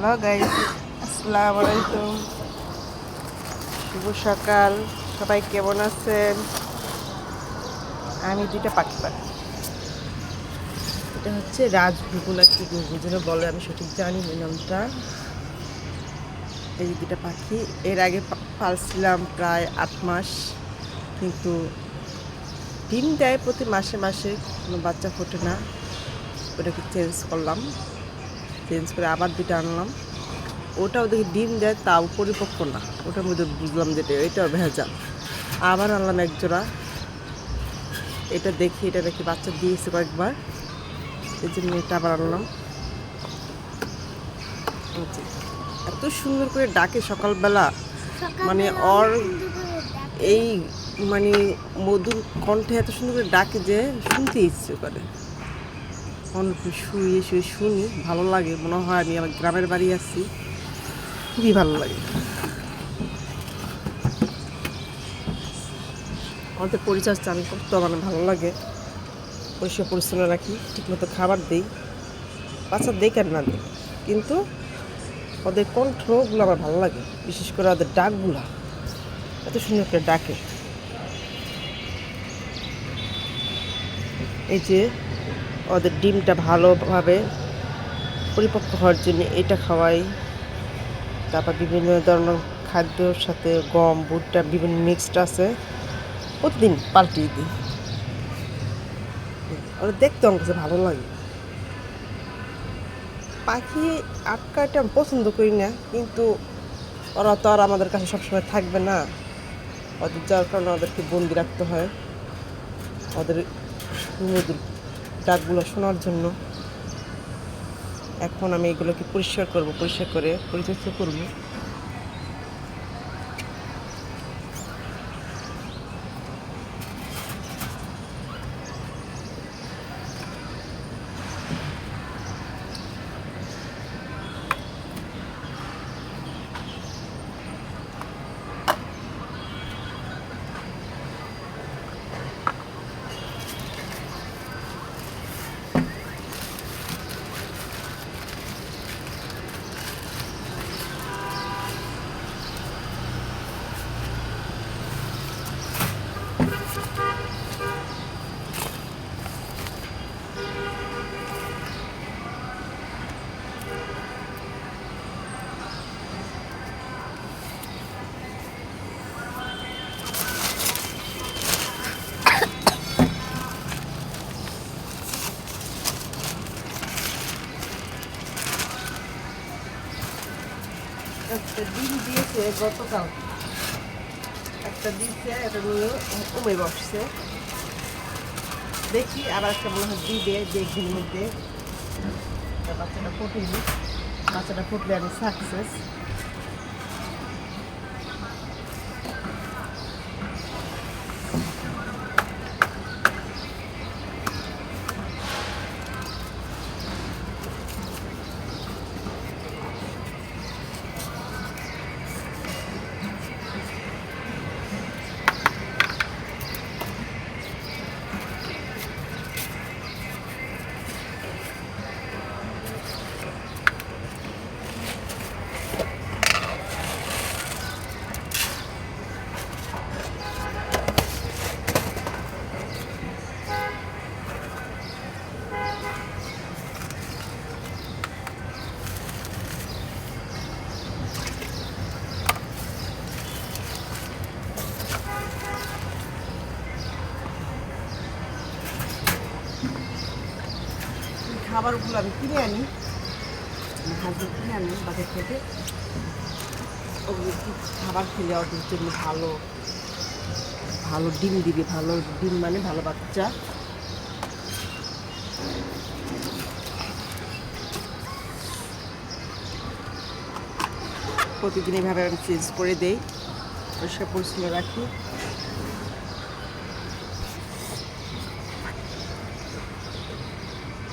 Hello guys, আসসালামু আলাইকুম। শুভ সকাল। সবাই কেমন আছেন? আমি দুইটা পাখি পাখি, এটা হচ্ছে রাজগুগু না কি গুগু যেন বলে, আমি সঠিক জানি না নামটা। এই দুইটা পাখি এর আগে পালছিলাম প্রায় 8 মাস, কিন্তু ডিম দেয় প্রতি মাসে মাসে, কোনো বাচ্চা ফোটে না। ওটাকে চেঞ্জ করলাম, চেঞ্জ করে আবার দুইটা আনলাম। ওটাও দেখি ডিম দেয়, তাও পরিপক্ক না। ওটার মধ্যে বুঝলাম যেটা এটাও ভেজাল। আবার আনলাম এক জোড়া। এটা দেখি বাচ্চা দিয়েছে কয়েকবার, এই জন্য এটা আবার আনলাম। এত সুন্দর করে ডাকে সকালবেলা, মানে ওর এই মানে মধুর কণ্ঠে এত সুন্দর করে ডাকে যে শুনতে ইচ্ছে করে। অনেক শুয়ে শুয়ে শুনি, ভালো লাগে। মনে হয় আমি আমার গ্রামের বাড়ি আছি, খুবই ভালো লাগে। আমাদের পরিচর্যা আমি করতে মানে ভালো লাগে। পরিষ্কার পরিচ্ছন্ন রাখি, ঠিকমতো খাবার দিই, বাচ্চা দেই আর না দিই, কিন্তু ওদের কণ্ঠগুলো আমার ভালো লাগে। বিশেষ করে ওদের ডাকগুলা এত সুন্দর করে ডাকে। এই যে ওদের ডিমটা ভালোভাবে পরিপক্ক হওয়ার জন্য এটা খাওয়াই। তারপর বিভিন্ন ধরনের খাদ্যর সাথে গম ভুট্টা বিভিন্ন মিক্সড আছে, প্রতিদিন পাল্টিয়ে দিই। ওরা দেখতে আমার কাছে ভালো লাগে। পাখি আটকাটা আমি পছন্দ করি না, কিন্তু ওরা তো আর আমাদের কাছে সবসময় থাকবে না। ওদের যার কারণে ওদেরকে বন্দি রাখতে হয়, ওদের সুমধুর ডাকগুলো শোনার জন্য। এখন আমি এগুলোকে পরিষ্কার করব, পরিষ্কার করে পরিচর্যা করবো। একটা ডিম দিয়েছে গতকাল, একটা দিয়েছে, এটা নিয়ে কমে বসছে। দেখি আবার একটা মনে হয় দিবে দেখবির মধ্যে। বাচ্চাটা ফুটেনি, বাচ্চাটা ফুটলে আমি সাকসেস। খাবারগুলো আমি কিনে আনি, হাজবেন্ড কিনে আনি বাজার থেকে। ওগুলো খাবার খেলে ওদের জন্য ভালো, ভালো ডিম দিবে। ভালো ডিম মানে ভালো বাচ্চা। প্রতিদিন এইভাবে আমি চেঞ্জ করে দেই, পরিষ্কার পরিচ্ছন্ন রাখি।